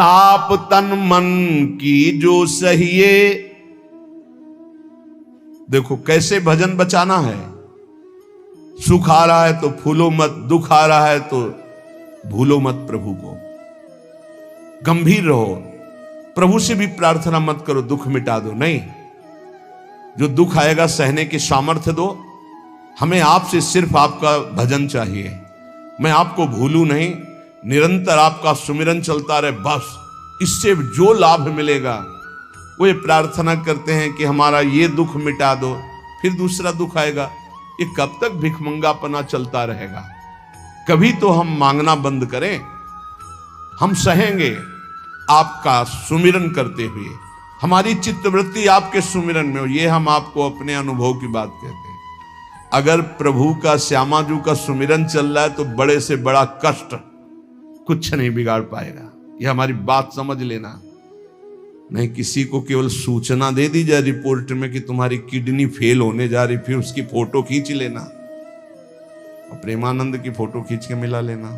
ताप तन मन की जो सहिए। देखो कैसे भजन बचाना है। सुख आ रहा है तो फूलो मत, दुख आ रहा है तो भूलो मत प्रभु को। गंभीर रहो, प्रभु से भी प्रार्थना मत करो दुख मिटा दो, नहीं। जो दुख आएगा सहने की सामर्थ्य दो। हमें आपसे सिर्फ आपका भजन चाहिए। मैं आपको भूलूं नहीं, निरंतर आपका सुमिरन चलता रहे, बस। इससे जो लाभ मिलेगा वो ये प्रार्थना करते हैं कि हमारा ये दुख मिटा दो, फिर दूसरा दुख आएगा। ये कब तक भिखमंगापना चलता रहेगा? कभी तो हम मांगना बंद करें। हम सहेंगे आपका सुमिरन करते हुए, हमारी चित्तवृत्ति आपके सुमिरन में हो। ये हम आपको अपने अनुभव की बात कहते हैं। अगर प्रभु का, श्यामाजू का सुमिरन चल रहा है तो बड़े से बड़ा कष्ट कुछ नहीं बिगाड़ पाएगा। ये हमारी बात समझ लेना। नहीं किसी को केवल सूचना दे दी जाए रिपोर्ट में कि तुम्हारी किडनी फेल होने जा रही, फिर उसकी फोटो खींच लेना और प्रेमानंद की फोटो खींच के मिला लेना।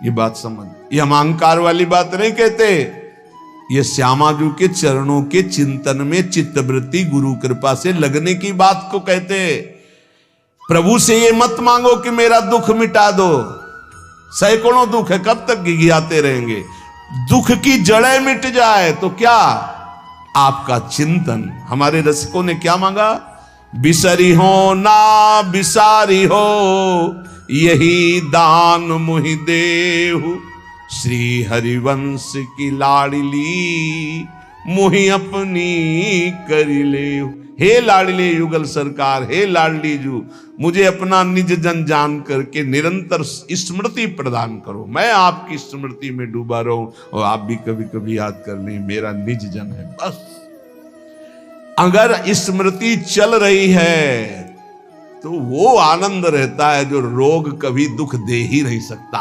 ये बात समझ। ये हम अहंकार वाली बात नहीं कहते। ये श्यामाजू के चरणों के चिंतन में चित्तवृत्ति गुरु कृपा से लगने की बात को कहते। प्रभु से ये मत मांगो कि मेरा दुख मिटा दो। सैकड़ों दुख है, कब तक गिघियाते रहेंगे? दुख की जड़ें मिट जाए तो क्या? आपका चिंतन। हमारे रसिकों ने क्या मांगा? बिसरी हो ना बिसारी हो, यही दान मुहि देहु। श्री हरिवंश की लाडली, मुहि अपनी करी ले। हे लाडले युगल सरकार, हे लाडली जू, मुझे अपना निज जन जान करके निरंतर स्मृति प्रदान करो। मैं आपकी स्मृति में डूबा रहूं और आप भी कभी कभी याद कर लें, मेरा निज जन है। बस अगर स्मृति चल रही है तो वो आनंद रहता है जो रोग कभी दुख दे ही नहीं सकता।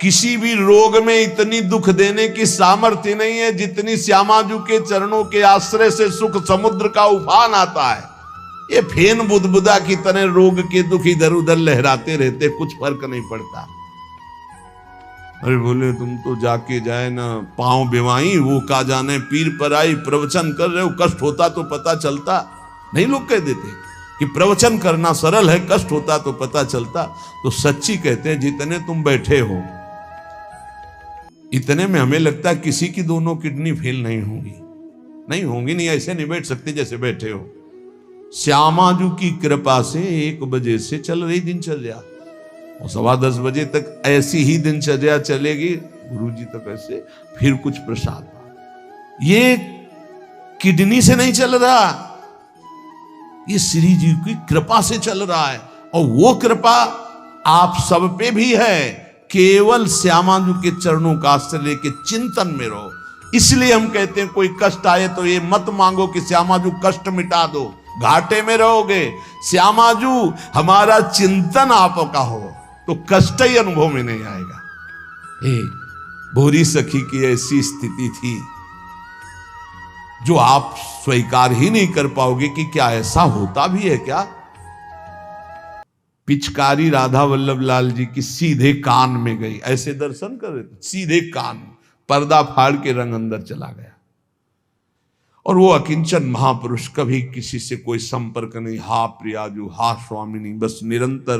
किसी भी रोग में इतनी दुख देने की सामर्थ्य नहीं है जितनी श्यामाजू के चरणों के आश्रय से सुख समुद्र का उफान आता है। ये फेन बुदबुदा की तरह रोग के दुख इधर उधर लहराते रहते, कुछ फर्क नहीं पड़ता। अरे बोले तुम तो जाके जाए ना पांव बेवाई, वो का जाने पीर पर आई, प्रवचन कर रहे हो, कष्ट होता तो पता चलता। नहीं, लोग कह देते कि प्रवचन करना सरल है, कष्ट होता तो पता चलता। तो सच्ची कहते हैं जितने तुम बैठे हो इतने में हमें लगता है किसी की दोनों किडनी फेल नहीं होंगी। नहीं होंगी, नहीं ऐसे नहीं बैठ सकते जैसे बैठे हो। श्यामाजू की कृपा से 1 बजे से चल रही दिनचर्या और 10:15 बजे तक ऐसी ही दिनचर्या चलेगी, गुरुजी तक ऐसे, फिर कुछ प्रसाद। ये किडनी से नहीं चल रहा, ये श्री जी की कृपा से चल रहा है। और वो कृपा आप सब पे भी है। केवल श्यामाजू के चरणों का आश्रय लेके चिंतन में रहो। इसलिए हम कहते हैं कोई कष्ट आए तो ये मत मांगो कि श्यामाजू कष्ट मिटा दो, घाटे में रहोगे। श्यामाजू हमारा चिंतन आपका हो तो कष्ट ही अनुभव में नहीं आएगा। भोरी सखी की ऐसी स्थिति थी जो आप स्वीकार ही नहीं कर पाओगे कि क्या ऐसा होता भी है क्या। पिचकारी राधा वल्लभ लाल जी की सीधे कान में गई, ऐसे दर्शन कर रहे थे, सीधे कान, पर्दा फाड़ के रंग अंदर चला गया। और वो अकिंचन महापुरुष, कभी किसी से कोई संपर्क नहीं। हा प्रियाजू, हा स्वामिनी, बस निरंतर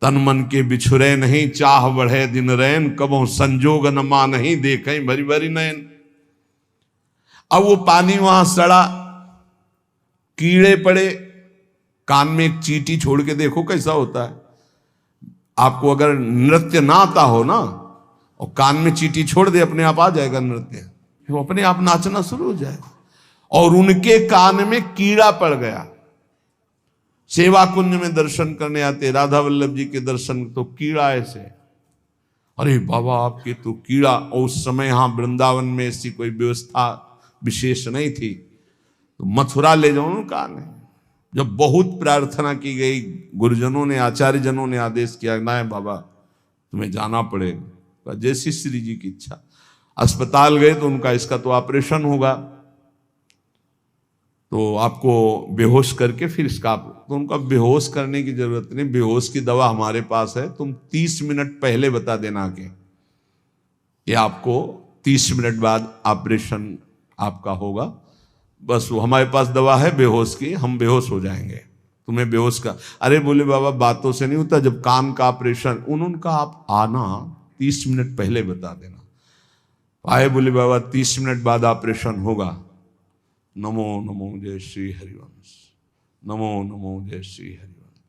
तन मन के बिछुरे नहीं, चाह बढ़े दिन रैन, कबो संजोग न मा नहीं, देखें भरी भरी नैन। अब वो पानी वहां सड़ा, कीड़े पड़े, कान में एक चींटी छोड़ के देखो कैसा होता है। आपको अगर नृत्य ना आता हो ना और कान में चींटी छोड़ दे, अपने आप आ जाएगा नृत्य, वो अपने आप नाचना शुरू हो जाएगा। और उनके कान में कीड़ा पड़ गया। सेवा कुंज में दर्शन करने आते राधा वल्लभ जी के दर्शन, तो कीड़ा ऐसे, अरे बाबा आपके तो कीड़ा। और उस समय यहां वृंदावन में ऐसी कोई व्यवस्था विशेष नहीं थी, तो मथुरा ले जाओ ना कान है। जब बहुत प्रार्थना की गई, गुरुजनों ने, आचार्य जनों ने आदेश किया, ना बाबा तुम्हें जाना पड़ेगा, जैसी श्री जी की इच्छा। अस्पताल गए तो उनका इसका तो ऑपरेशन होगा, तो आपको बेहोश करके फिर इसका, तो उनका बेहोश करने की जरूरत नहीं, बेहोश की दवा हमारे पास है, तुम 30 मिनट पहले बता देना के ये आपको 30 मिनट बाद ऑपरेशन आपका होगा। बस वो हमारे पास दवा है बेहोश की, हम बेहोश हो जाएंगे, तुम्हें बेहोश का। अरे बोले बाबा बातों से नहीं होता, जब कान का ऑपरेशन, उनका आप आना 30 मिनट पहले बता देना। आए बोले बाबा 30 मिनट बाद ऑपरेशन होगा। नमो नमो जय श्री हरिवंश, नमो नमो जय श्री हरिवंश,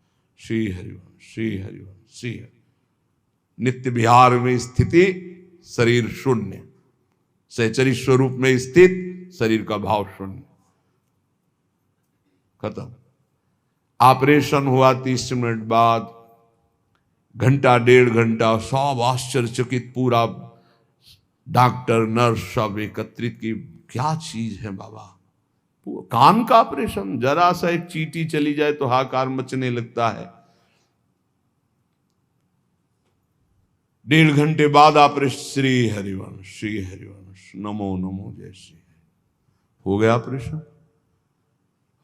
श्री हरिवंश, श्री हरिवंश, श्री हरि। नित्य विहार में स्थिति, शरीर शून्य, सहचरी स्वरूप में स्थित, शरीर का भाव शून्य, खत्म। ऑपरेशन हुआ 30 मिनट बाद, घंटा 1.5 घंटा सब आश्चर्यचकित, पूरा डॉक्टर नर्स सब एकत्रित की, क्या चीज है बाबा। कान का ऑपरेशन, जरा सा एक चींटी चली जाए तो हाहाकार मचने लगता है। 1.5 घंटे बाद ऑपरेशन, श्री हरिवंश, श्री हरिवंश, नमो नमो जय श्री। हो गया ऑपरेशन?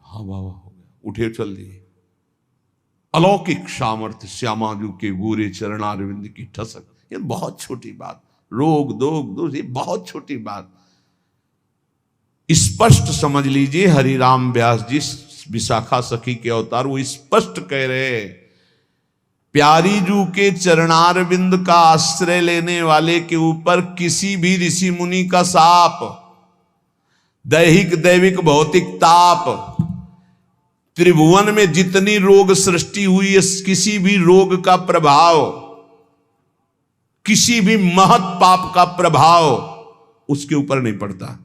हाँ बाबा हो गया, उठे चल दिए। अलौकिक सामर्थ्य, श्यामाजू के गोरे चरणारविंद की ठसक। ये बहुत छोटी बात, रोग दोष, ये बहुत छोटी बात। स्पष्ट समझ लीजिए, हरिराम व्यास जी विशाखा सखी के अवतार, वो स्पष्ट कह रहे, प्यारी जू के चरणारविंद का आश्रय लेने वाले के ऊपर किसी भी ऋषि मुनि का शाप, दैहिक दैविक भौतिक ताप, त्रिभुवन में जितनी रोग सृष्टि हुई है, किसी भी रोग का प्रभाव, किसी भी महत पाप का प्रभाव उसके ऊपर नहीं पड़ता।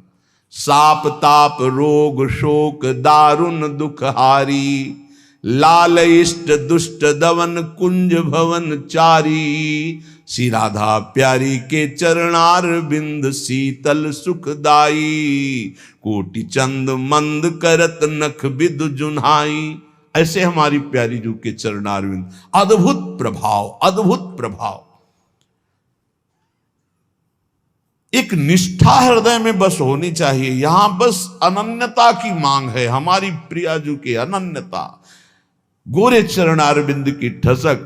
साप ताप रोग शोक दारुण दुखहारी, लाल इष्ट दुष्ट दवन कुंज भवन चारी, श्री राधा प्यारी के चरणार बिंद शीतल सुखदाई, कोटि चंद मंद करत नख बिद जुन्हाई। ऐसे हमारी प्यारी जू के चरणार बिंद, अद्भुत प्रभाव, अद्भुत प्रभाव। एक निष्ठा हृदय में बस होनी चाहिए। यहां बस अनन्यता की मांग है, हमारी प्रियाजू की अनन्यता, गोरे चरणारविंद की ठसक।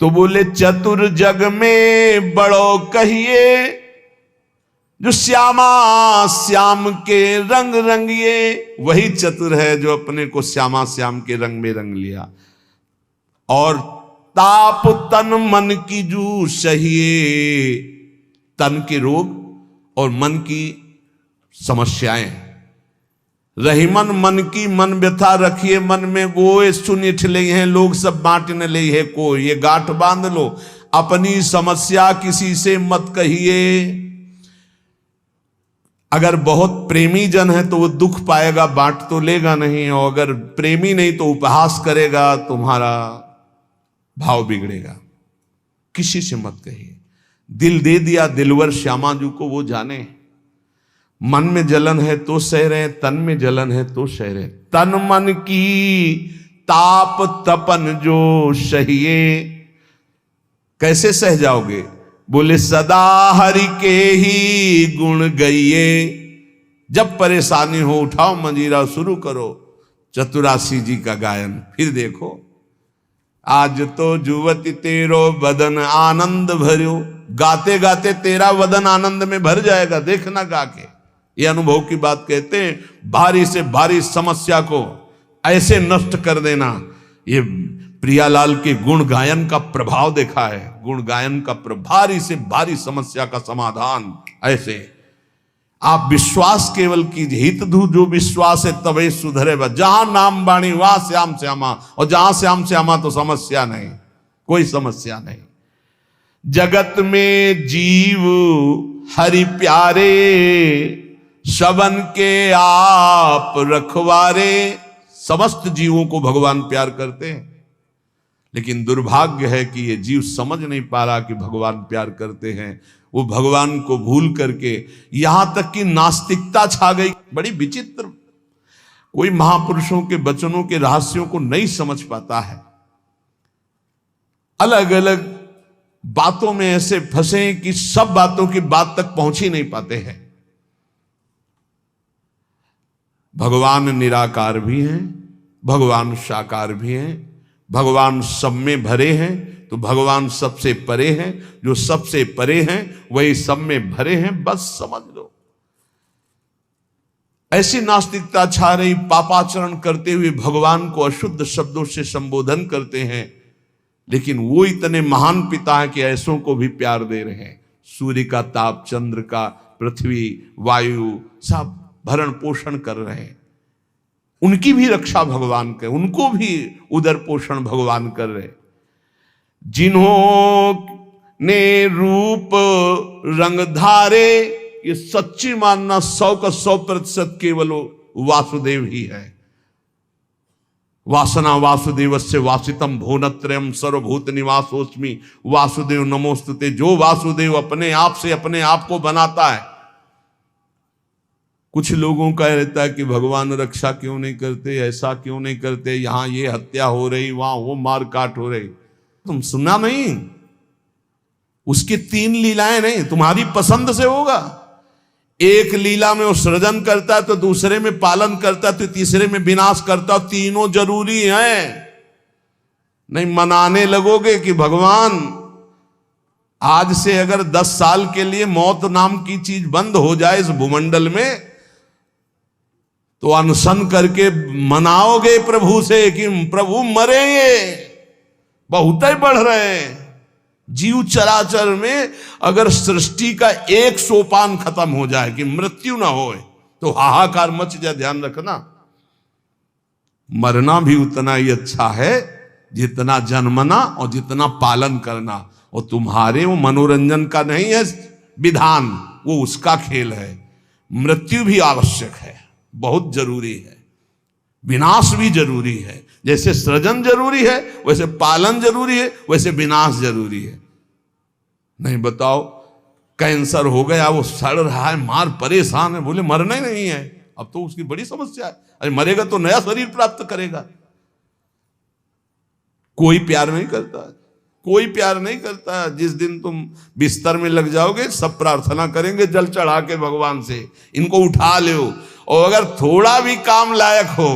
तो बोले चतुर जग में बड़ो कहिए, जो श्यामा श्याम के रंग रंगिए। वही चतुर है जो अपने को श्यामा श्याम के रंग में रंग लिया। और ताप तन मन की जू सहिए, तन के रोग और मन की समस्याएं। रहीमन मन की मन व्यथा रखिए मन में, गोए सुन ठिले हैं लोग सब बांट न ले है को। ये गांठ बांध लो, अपनी समस्या किसी से मत कहिए। अगर बहुत प्रेमी जन है तो वो दुख पाएगा, बांट तो लेगा नहीं। और अगर प्रेमी नहीं तो उपहास करेगा, तुम्हारा भाव बिगड़ेगा। किसी से मत कहिए। दिल दे दिया दिलवर श्यामाजू को, वो जाने। मन में जलन है तो सह रहे, तन में जलन है तो सह रहे। तन मन की ताप तपन जो सहिए। कैसे सह जाओगे? बोले सदा हरि के ही गुण गइए। जब परेशानी हो उठाओ मंजीरा, शुरू करो चतुरासी जी का गायन। फिर देखो, आज तो जुवती तेरो बदन आनंद भर्यो। गाते गाते तेरा वदन आनंद में भर जाएगा, देखना गा के। ये अनुभव की बात कहते हैं। भारी से भारी समस्या को ऐसे नष्ट कर देना, ये प्रियालाल के गुण गायन का प्रभाव देखा है। गुण गायन का भारी से भारी समस्या का समाधान ऐसे। आप विश्वास केवल कीजिए, हित धू जो विश्वास है तबे सुधरे। जहां नाम बाणी वहां श्याम श्यामा, और जहां श्याम श्यामा तो समस्या नहीं, कोई समस्या नहीं। जगत में जीव हरि प्यारे, सबन के आप रखवारे। समस्त जीवों को भगवान प्यार करते हैं, लेकिन दुर्भाग्य है कि ये जीव समझ नहीं पा रहा कि भगवान प्यार करते हैं। वो भगवान को भूल करके यहां तक कि नास्तिकता छा गई। बड़ी विचित्र, कोई महापुरुषों के वचनों के रहस्यों को नहीं समझ पाता है। अलग अलग बातों में ऐसे फंसे कि सब बातों की बात तक पहुंच ही नहीं पाते हैं। भगवान निराकार भी हैं, भगवान साकार भी हैं, भगवान सब में भरे हैं। तो भगवान सबसे परे हैं, जो सबसे परे हैं वही सब में भरे हैं, बस समझ लो। ऐसी नास्तिकता छा रही, पापाचरण करते हुए भगवान को अशुद्ध शब्दों से संबोधन करते हैं, लेकिन वो इतने महान पिता हैं कि ऐसों को भी प्यार दे रहे हैं। सूर्य का ताप, चंद्र का, पृथ्वी, वायु, सब भरण पोषण कर रहे हैं। उनकी भी रक्षा भगवान करे, उनको भी उदर पोषण भगवान कर रहे। जिन्होंने रूप रंग धारे, ये सच्ची मानना 100 का 100% केवल वासुदेव ही है। वासना वासुदेवस्य वासितम भुवनत्रयम् सर्वभूत निवासोस्मि वासुदेव नमोस्तुते। जो वासुदेव अपने आप से अपने आप को बनाता है। कुछ लोगों का रहता है कि भगवान रक्षा क्यों नहीं करते, ऐसा क्यों नहीं करते, यहां ये हत्या हो रही, वहां वो मार काट हो रही। तुम सुना नहीं? उसकी 3 लीलाएं नहीं, तुम्हारी पसंद से होगा। एक लीला में वो सृजन करता है, तो दूसरे में पालन करता है, तो तीसरे में विनाश करता है। तीनों जरूरी हैं। नहीं मनाने लगोगे कि भगवान आज से अगर 10 साल के लिए मौत नाम की चीज बंद हो जाए इस भूमंडल में, तो अनशन करके मनाओगे प्रभु से कि प्रभु मरेंगे, बहुत ही बढ़ रहे हैं। जीव चराचर में अगर सृष्टि का एक सोपान खत्म हो जाए कि मृत्यु ना हो, तो हाहाकार मच जाए। ध्यान रखना, मरना भी उतना ही अच्छा है जितना जन्मना और जितना पालन करना। और तुम्हारे वो मनोरंजन का नहीं है विधान, वो उसका खेल है। मृत्यु भी आवश्यक है, बहुत जरूरी है। विनाश भी जरूरी है। जैसे सृजन जरूरी है, वैसे पालन जरूरी है, वैसे विनाश जरूरी है। नहीं बताओ, कैंसर हो गया, वो सड़ रहा है, मार परेशान है, बोले मरना ही नहीं है। अब तो उसकी बड़ी समस्या है। अरे मरेगा तो नया शरीर प्राप्त करेगा। कोई प्यार नहीं करता, कोई प्यार नहीं करता। जिस दिन तुम बिस्तर में लग जाओगे, सब प्रार्थना करेंगे जल चढ़ा के भगवान से, इनको उठा लो। और अगर थोड़ा भी काम लायक हो,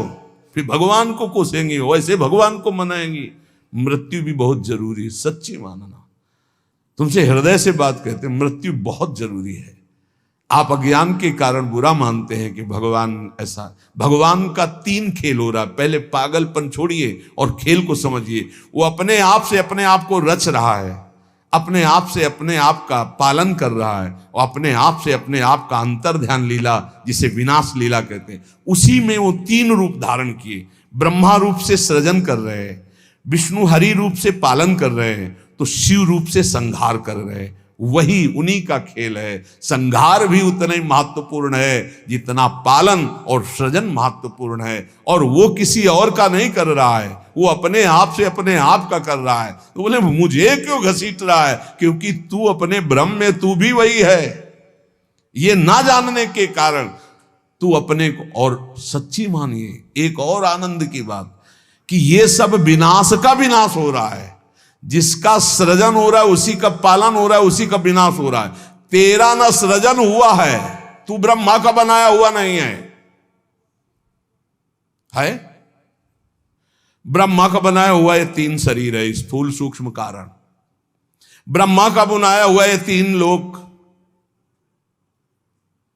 फिर भगवान को कोसेंगे, वैसे भगवान को मनाएंगी। मृत्यु भी बहुत जरूरी है, सच्ची मानना। तुमसे हृदय से बात कहते हैं, मृत्यु बहुत जरूरी है। आप अज्ञान के कारण बुरा मानते हैं कि भगवान ऐसा। भगवान का 3 खेल हो रहा है। पहले पागलपन छोड़िए और खेल को समझिए। वो अपने आप से अपने आप को रच रहा है, अपने आप से अपने आप का पालन कर रहा है, और अपने आप से अपने आप का अंतर ध्यान लीला, जिसे विनाश लीला कहते हैं, उसी में वो 3 रूप धारण किए। ब्रह्मा रूप से सृजन कर रहे हैं, विष्णु हरि रूप से पालन कर रहे हैं, तो शिव रूप से संहार कर रहे हैं। वही उन्हीं का खेल है। संहार भी उतना ही महत्वपूर्ण है जितना पालन और सृजन महत्वपूर्ण है। और वो किसी और का नहीं कर रहा है, वो अपने आप से अपने आप का कर रहा है। तो बोले मुझे क्यों घसीट रहा है? क्योंकि तू अपने ब्रह्म में तू भी वही है। ये ना जानने के कारण तू अपने को। और सच्ची मानिए एक और आनंद की बात, कि ये सब विनाश का विनाश हो रहा है। जिसका सृजन हो रहा है उसी का पालन हो रहा है, उसी का विनाश हो रहा है। तेरा न सृजन हुआ है, तू ब्रह्मा का बनाया हुआ नहीं है। ब्रह्मा का बनाया हुआ ये 3 शरीर है, स्थूल सूक्ष्म कारण। ब्रह्मा का बनाया हुआ ये 3 लोक।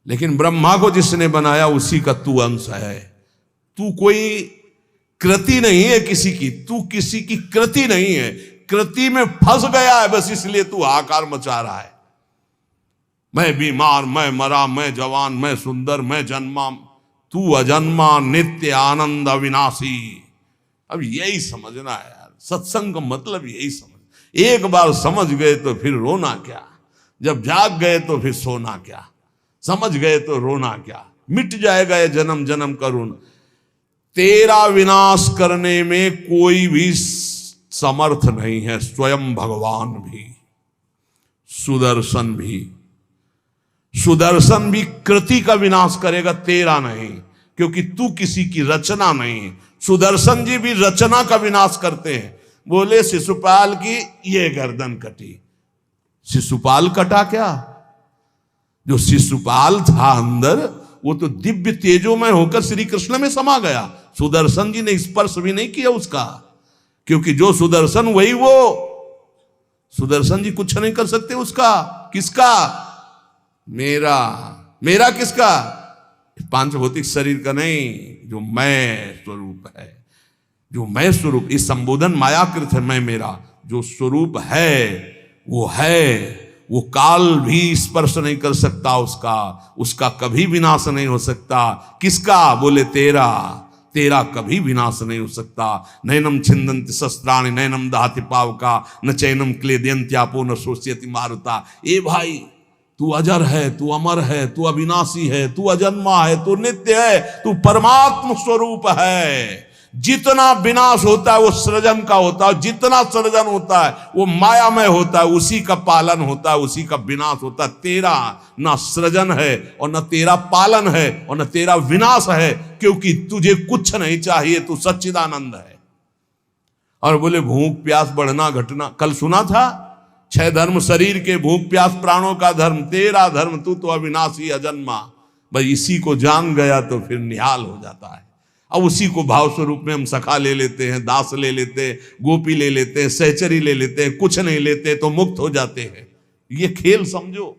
लेकिन ब्रह्मा को जिसने बनाया उसी का तू अंश है। तू कोई कृति नहीं है किसी की, तू किसी की कृति नहीं है। कृति में फंस गया है बस, इसलिए तू हाहाकार मचा रहा है। मैं बीमार, मैं मरा, मैं जवान, मैं सुंदर, मैं जन्मा। तू अजन्मा, नित्य आनंद अविनाशी। अब यही समझना है यार, सत्संग का मतलब यही समझ। एक बार समझ गए तो फिर रोना क्या, जब जाग गए तो फिर सोना क्या, समझ गए तो रोना क्या। मिट जाएगा ये जन्म जन्म का रोना। तेरा विनाश करने में कोई भी समर्थ नहीं है। स्वयं भगवान भी, सुदर्शन भी। सुदर्शन भी कृति का विनाश करेगा, तेरा नहीं, क्योंकि तू किसी की रचना नहीं। सुदर्शन जी भी रचना का विनाश करते हैं। बोले शिशुपाल की ये गर्दन कटी, शिशुपाल कटा क्या? जो शिशुपाल था अंदर, वो तो दिव्य तेजोमय होकर श्री कृष्ण में समा गया। सुदर्शन जी ने स्पर्श भी नहीं किया उसका, क्योंकि जो सुदर्शन वही वो सुदर्शन जी कुछ नहीं कर सकते उसका। किसका? मेरा। मेरा किसका? पांच भौतिक शरीर का नहीं, जो मैं स्वरूप है, जो मैं स्वरूप। इस संबोधन मायाकृत है, मैं मेरा। जो स्वरूप है वो है, वो काल भी स्पर्श नहीं कर सकता उसका, उसका कभी विनाश नहीं हो सकता। किसका? बोले तेरा। तेरा कभी विनाश नहीं हो सकता। नैनम छिंदन्ति शस्त्राणि नैनम दहति पावका न चैनम क्लेदयन्त्यापो न शोष्यति मारुता। ए भाई, तू अजर है, तू अमर है, तू अविनाशी है, तू अजन्मा है, तू नित्य है, तू परमात्म स्वरूप है। जितना विनाश होता है वो सृजन का होता है, जितना सृजन होता है वो मायामय होता है, उसी का पालन होता है, उसी का विनाश होता है। तेरा ना सृजन है और न तेरा पालन है और न तेरा विनाश है, क्योंकि तुझे कुछ नहीं चाहिए, तू सच्चिदानंद है। और बोले भूख प्यास बढ़ना घटना, कल सुना था 6 धर्म शरीर के, भूख प्यास प्राणों का धर्म, तेरा धर्म तू तो अविनाशी अजन्मा। भाई इसी को जान गया तो फिर निहाल हो जाता है। अब उसी को भाव स्वरूप में हम सखा ले लेते हैं, दास ले लेते हैं, गोपी ले लेते हैं, सहचरी ले लेते हैं, कुछ नहीं लेते तो मुक्त हो जाते हैं। ये खेल समझो।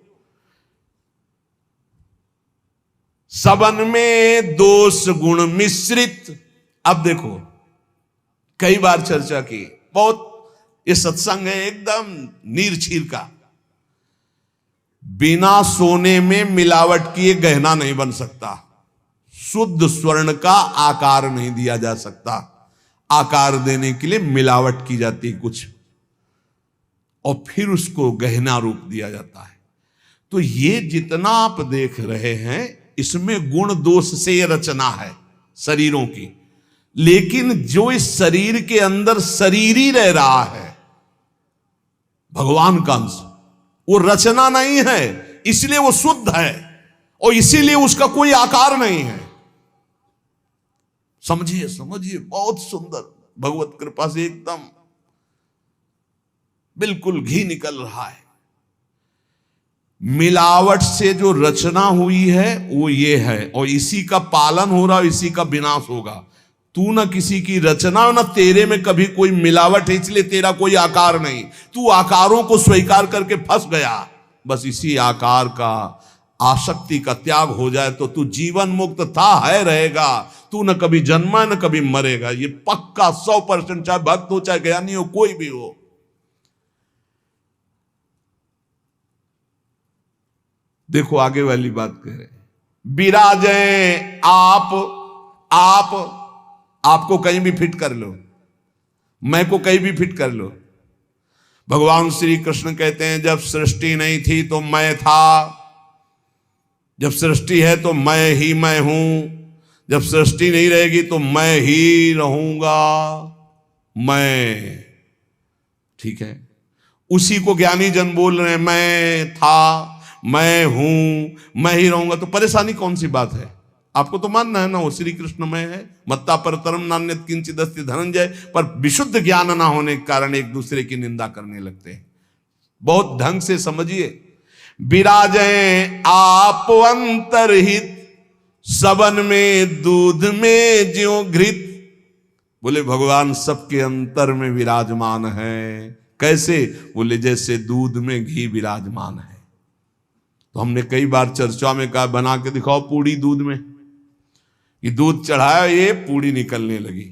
सबन में दोष गुण मिश्रित। अब देखो, कई बार चर्चा की, बहुत ये सत्संग है एकदम नीरछीर का। बिना सोने में मिलावट किए गहना नहीं बन सकता। शुद्ध स्वर्ण का आकार नहीं दिया जा सकता। आकार देने के लिए मिलावट की जाती है कुछ, और फिर उसको गहना रूप दिया जाता है। तो ये जितना आप देख रहे हैं, इसमें गुण दोष से ये रचना है शरीरों की। लेकिन जो इस शरीर के अंदर शरीर ही रह रहा है, भगवान का अंश, वो रचना नहीं है, इसलिए वो शुद्ध है और इसीलिए उसका कोई आकार नहीं है। समझिए समझिए, बहुत सुंदर, भगवत कृपा से एकदम बिल्कुल घी निकल रहा है। मिलावट से जो रचना हुई है वो ये है, और इसी का पालन हो रहा है, इसी का विनाश होगा। तू ना किसी की रचना, ना तेरे में कभी कोई मिलावट है, इसलिए तेरा कोई आकार नहीं। तू आकारों को स्वीकार करके फंस गया। बस इसी आकार का, आसक्ति का त्याग हो जाए तो तू जीवन मुक्त था, है, रहेगा। तू न कभी जन्मा न कभी मरेगा, ये पक्का 100%, चाहे भक्त हो चाहे ज्ञानी हो, कोई भी हो। देखो आगे वाली बात कह रहे, विराजे आप आपको कहीं भी फिट कर लो, मैं को कहीं भी फिट कर लो। भगवान श्री कृष्ण कहते हैं जब सृष्टि नहीं थी तो मैं था, जब सृष्टि है तो मैं ही मैं हूं, जब सृष्टि नहीं रहेगी तो मैं ही रहूंगा। मैं, ठीक है, उसी को ज्ञानी जन बोल रहे हैं, मैं था, मैं हूं, मैं ही रहूंगा। तो परेशानी कौन सी बात है? आपको तो मानना है ना वो श्री कृष्ण में है। मत्ता परतरम नान्यत किंचित अस्ति धनंजय। पर विशुद्ध ज्ञान ना होने के कारण एक दूसरे की निंदा करने लगते हैं। बहुत ढंग से समझिए। विराजें आप अंतरहित, सबन में दूध में ज्यों घृत। बोले भगवान सबके अंतर में विराजमान है। कैसे? बोले जैसे दूध में घी विराजमान है। तो हमने कई बार चर्चा में कहा, बना के दिखाओ पूड़ी दूध में। ये दूध चढ़ाया, ये पूड़ी निकलने लगी।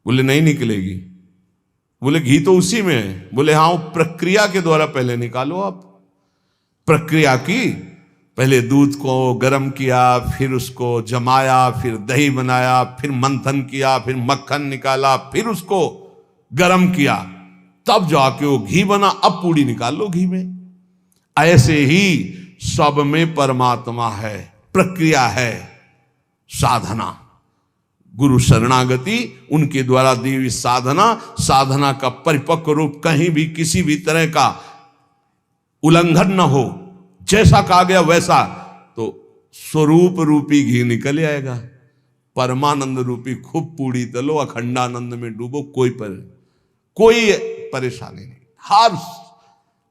बोले नहीं निकलेगी। बोले घी तो उसी में है। बोले हाँ, वो प्रक्रिया के द्वारा पहले निकालो आप। प्रक्रिया की, पहले दूध को गर्म किया, फिर उसको जमाया, फिर दही बनाया, फिर मंथन किया, फिर मक्खन निकाला, फिर उसको गर्म किया, तब जाके वो घी बना। अब पूड़ी निकाल लो घी में। ऐसे ही सब में परमात्मा है, प्रक्रिया है, साधना, गुरु शरणागति, उनके द्वारा दी हुई साधना। साधना का परिपक्व रूप कहीं भी किसी भी तरह का उल्लंघन न हो, जैसा कहा गया वैसा, तो स्वरूप रूपी घी निकल आएगा। परमानंद रूपी खूब पूड़ी तलो, अखंडानंद में डूबो, कोई परेशानी नहीं। हर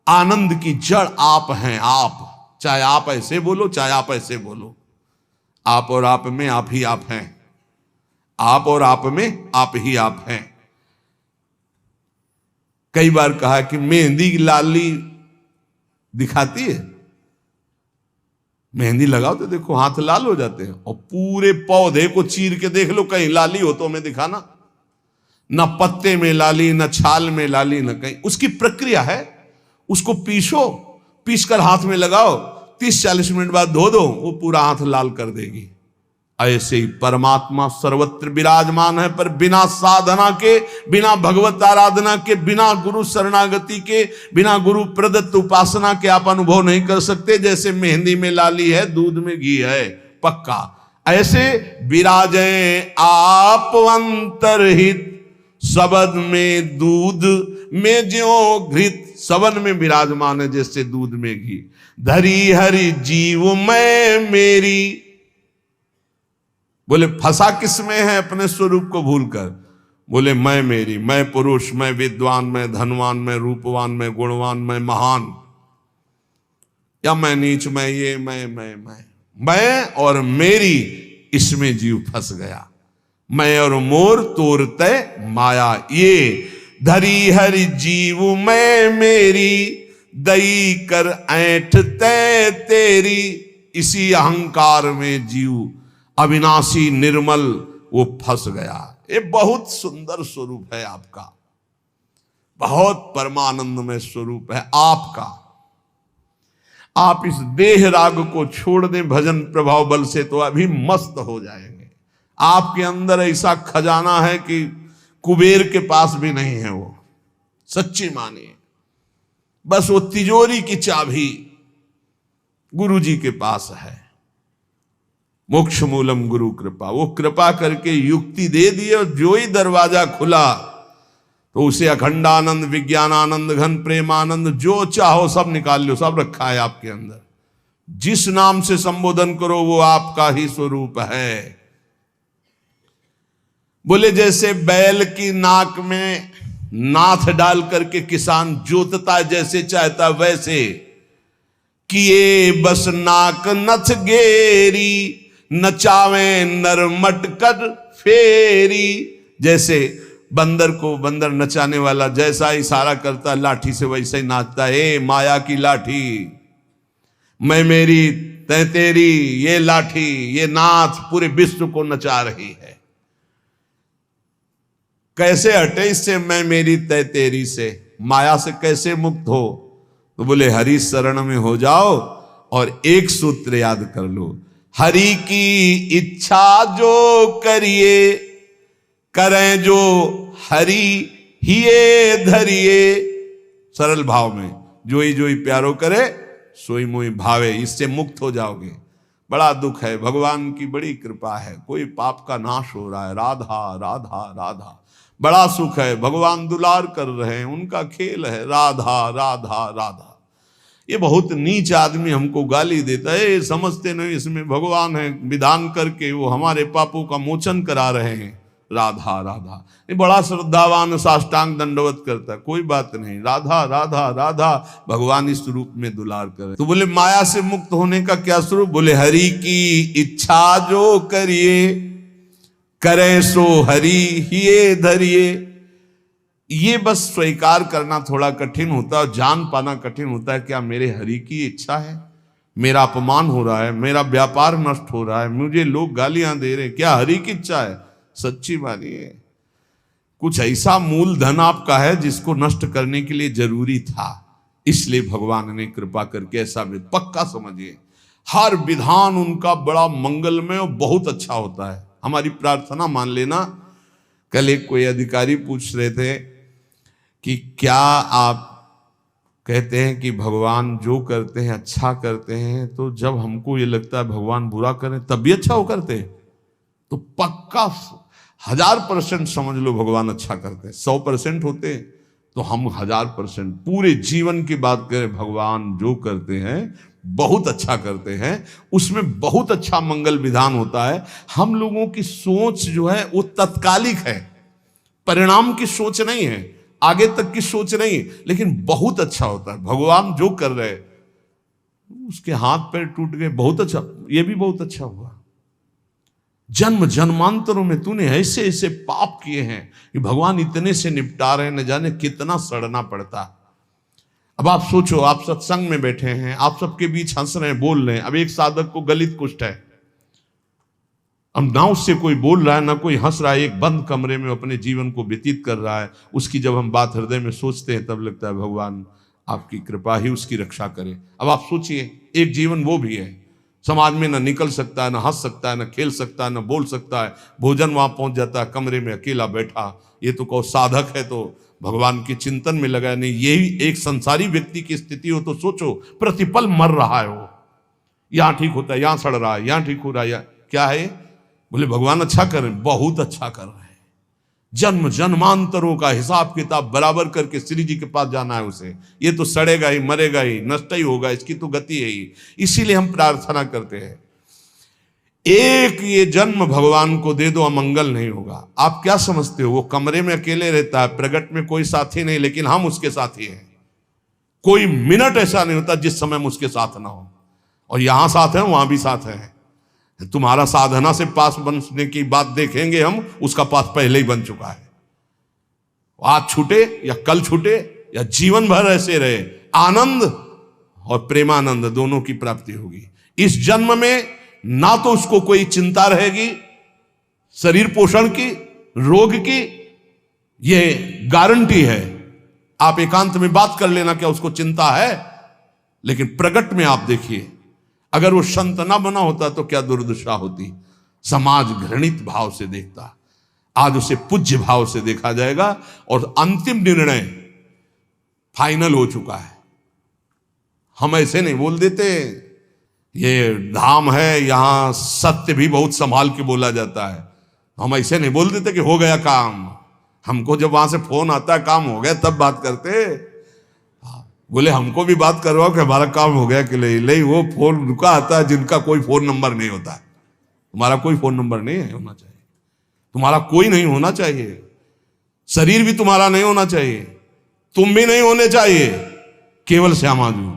आनंद की जड़ आप हैं। आप, चाहे आप ऐसे बोलो चाहे आप ऐसे बोलो, आप और आप में आप ही आप हैं। आप और आप में आप ही आप हैं। कई बार कहा कि मेहंदी लाली दिखाती है, मेहंदी लगाओ तो देखो हाथ लाल हो जाते हैं, और पूरे पौधे को चीर के देख लो कहीं लाली हो तो हमें दिखाना। ना पत्ते में लाली, ना छाल में लाली, ना कहीं। उसकी प्रक्रिया है, उसको पीसो, पीस कर हाथ में लगाओ, 30-40 मिनट बाद धो दो, वो पूरा हाथ लाल कर देगी। ऐसे ही परमात्मा सर्वत्र विराजमान है, पर बिना साधना के, बिना भगवत आराधना के, बिना गुरु शरणागति के, बिना गुरु प्रदत्त उपासना के आप अनुभव नहीं कर सकते। जैसे मेहंदी में लाली है, दूध में घी है, पक्का ऐसे विराजे आप अंतरहित, सबद में दूध में ज्यों घृत। सबद में विराजमान है जैसे दूध में घी। धरी हरि जीव मैं मेरी, बोले फंसा किसमें है अपने स्वरूप को भूलकर। बोले मैं मेरी, मैं पुरुष, मैं विद्वान, मैं धनवान, मैं रूपवान, मैं गुणवान, मैं महान, या मैं नीच, मैं ये, मैं और मेरी, इसमें जीव फंस गया। मैं और मोर तोरते माया ये। धरी हरि जीव मैं मेरी, दई कर ऐठ तै तेरी। इसी अहंकार में जीव अविनाशी निर्मल वो फंस गया। ये बहुत सुंदर स्वरूप है आपका, बहुत परमानंदमय स्वरूप है आपका। आप इस देह राग को छोड़ दें भजन प्रभाव बल से तो अभी मस्त हो जाएंगे। आपके अंदर ऐसा खजाना है कि कुबेर के पास भी नहीं है वो, सच्ची मानिए। बस वो तिजोरी की चाबी गुरु जी के पास है। मोक्ष मूलम गुरु कृपा, वो कृपा करके युक्ति दे दी और जो ही दरवाजा खुला तो उसे अखंडानंद, विज्ञानानंद, घन प्रेमानंद, जो चाहो सब निकाल लो, सब रखा है आपके अंदर। जिस नाम से संबोधन करो वो आपका ही स्वरूप है। बोले जैसे बैल की नाक में नाथ डाल करके किसान जोतता जैसे चाहता वैसे, किए बस नाक नथ गेरी, नचावे नर मटकर फेरी। जैसे बंदर को बंदर नचाने वाला जैसा इशारा करता लाठी से वैसे ही नाचता है। माया की लाठी, मैं मेरी तै तेरी, ये लाठी, ये नाथ पूरे विश्व को नचा रही है। कैसे हटे इससे, मैं मेरी तै तेरी से, माया से कैसे मुक्त हो? तो बोले हरि शरण में हो जाओ और एक सूत्र याद कर लो, हरि की इच्छा जो करिए, करें जो हरि हिये धरिए। सरल भाव में जो ही प्यारो करे सोई मोई भावे, इससे मुक्त हो जाओगे। बड़ा दुख है, भगवान की बड़ी कृपा है, कोई पाप का नाश हो रहा है। राधा राधा राधा, बड़ा सुख है, भगवान दुलार कर रहे हैं, उनका खेल है। राधा राधा राधा। ये बहुत नीच आदमी हमको गाली देता है, ये समझते नहीं इसमें भगवान है, विधान करके वो हमारे पापों का मोचन करा रहे हैं। राधा राधा, ये बड़ा श्रद्धावान साष्टांग दंडवत करता है, कोई बात नहीं। राधा राधा राधा, भगवान इस रूप में दुलार करे। तो बोले माया से मुक्त होने का क्या स्वरूप? बोले हरि की इच्छा जो करिए, करें सो हरि हिये धरिए। ये बस स्वीकार करना थोड़ा कठिन होता है, जान पाना कठिन होता है। क्या मेरे हरि की इच्छा है? मेरा अपमान हो रहा है, मेरा व्यापार नष्ट हो रहा है, मुझे लोग गालियां दे रहे हैं, क्या हरि की इच्छा है? सच्ची मानिए, कुछ ऐसा मूलधन आपका है जिसको नष्ट करने के लिए जरूरी था, इसलिए भगवान ने कृपा करके ऐसा पक्का समझिए। हर विधान उनका बड़ा मंगलमय और बहुत अच्छा होता है। हमारी प्रार्थना मान लेना। कल एक कोई अधिकारी पूछ रहे थे कि क्या आप कहते हैं कि भगवान जो करते हैं अच्छा करते हैं, तो जब हमको ये लगता है भगवान बुरा करें तब भी अच्छा हो करते हैं? तो पक्का 1000% समझ लो भगवान अच्छा करते हैं। 100% होते तो हम 1000% पूरे जीवन की बात करें, भगवान जो करते हैं बहुत अच्छा करते हैं, उसमें बहुत अच्छा मंगल विधान होता है। हम लोगों की सोच जो है वो तत्कालिक है, परिणाम की सोच नहीं है, आगे तक की सोच नहीं, लेकिन बहुत अच्छा होता है। भगवान जो कर रहे, उसके हाथ पैर टूट गए, बहुत अच्छा, ये भी बहुत अच्छा हुआ। जन्म जन्मांतरों में तूने ऐसे ऐसे पाप किए हैं कि भगवान इतने से निपटा रहे, न जाने कितना सड़ना पड़ता। अब आप सोचो, आप सत्संग में बैठे हैं, आप सबके बीच हंस रहे हैं, बोल रहे हैं। अब एक साधक को गलित कुष्ठ है, अब ना उससे कोई बोल रहा है ना कोई हंस रहा है, एक बंद कमरे में अपने जीवन को व्यतीत कर रहा है। उसकी जब हम बात हृदय में सोचते हैं तब लगता है भगवान आपकी कृपा ही उसकी रक्षा करे। अब आप सोचिए, एक जीवन वो भी है, समाज में ना निकल सकता है, ना हंस सकता है, ना खेल सकता है, ना बोल सकता है, भोजन वहां पहुंच जाता है, कमरे में अकेला बैठा। ये तो कहो साधक है तो भगवान के चिंतन में लगा नहीं। यही एक संसारी व्यक्ति की स्थिति हो तो सोचो, प्रतिपल मर रहा है वो, यहां ठीक होता है, यहां सड़ रहा है, यहां ठीक हो रहा है, क्या है? बोले भगवान अच्छा कर रहे हैं, बहुत अच्छा कर रहे हैं। जन्म जन्मांतरों का हिसाब किताब बराबर करके श्री जी के पास जाना है उसे। ये तो सड़ेगा ही, मरेगा ही, नष्ट ही होगा, इसकी तो गति है ही। इसीलिए हम प्रार्थना करते हैं, एक ये जन्म भगवान को दे दो, अमंगल नहीं होगा। आप क्या समझते हो, वो कमरे में अकेले रहता है, प्रगट में कोई साथी नहीं, लेकिन हम उसके साथी हैं। कोई मिनट ऐसा नहीं होता जिस समय हम उसके साथ ना हो। और यहां साथ है, वहां भी साथ है। तुम्हारा साधना से पास बनने की बात देखेंगे हम, उसका पास पहले ही बन चुका है। आज छूटे या कल छूटे या जीवन भर ऐसे रहे, आनंद और प्रेमानंद दोनों की प्राप्ति होगी। इस जन्म में ना तो उसको कोई चिंता रहेगी शरीर पोषण की, रोग की, ये गारंटी है। आप एकांत में बात कर लेना क्या उसको चिंता है, लेकिन प्रगट में आप देखिए, अगर वो संत ना बना होता तो क्या दुर्दशा होती। समाज घृणित भाव से देखता, आज उसे पूज्य भाव से देखा जाएगा और अंतिम निर्णय फाइनल हो चुका है। हम ऐसे नहीं बोल देते, ये धाम है, यहां सत्य भी बहुत संभाल के बोला जाता है। हम ऐसे नहीं बोल देते कि हो गया काम। हमको जब वहां से फोन आता है काम हो गया तब बात करते। बोले हमको भी बात करवाओ कि हमारा काम हो गया कि नहीं। वो फोन रुका आता है जिनका कोई फोन नंबर नहीं होता। तुम्हारा कोई फोन नंबर नहीं है, होना चाहिए। तुम्हारा कोई नहीं होना चाहिए, शरीर भी तुम्हारा नहीं होना चाहिए, तुम भी नहीं होने चाहिए, केवल श्यामा जी,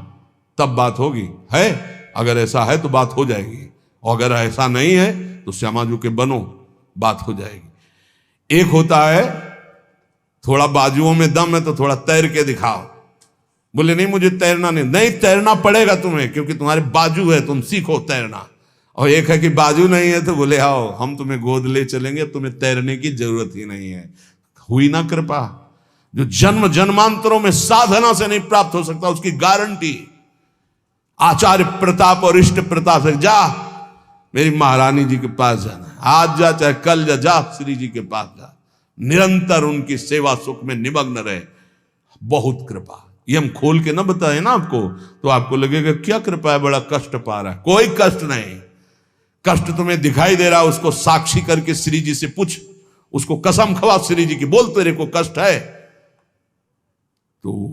तब बात होगी। है अगर ऐसा है तो बात हो जाएगी, और अगर ऐसा नहीं है तो श्यामा जी के बनो, बात हो जाएगी। एक होता है थोड़ा बाजुओं में दम है तो थोड़ा तैर के दिखाओ। बोले नहीं मुझे तैरना नहीं, तैरना पड़ेगा तुम्हें, क्योंकि तुम्हारे बाजू है, तुम सीखो तैरना। और एक है कि बाजू नहीं है तो बोले आओ हम तुम्हें गोद ले चलेंगे, तुम्हें तैरने की जरूरत ही नहीं है। हुई ना कृपा। जो जन्म जन्मांतरों में साधना से नहीं प्राप्त हो सकता, उसकी गारंटी आचार्य प्रताप और इष्ट प्रताप से। जा मेरी महारानी जी के पास जाना, आज जा चाहे कल जा श्री जी के पास जा, निरंतर उनकी सेवा सुख में निमग्न रहे। बहुत कृपा। ये हम खोल के ना बताए ना आपको तो आपको लगेगा क्या कृपा है, बड़ा कष्ट पा रहा है। कोई कष्ट नहीं। कष्ट तुम्हें दिखाई दे रहा, उसको साक्षी करके श्री जी से पूछ, उसको कसम खवा श्री जी की, बोल तेरे को कष्ट है तो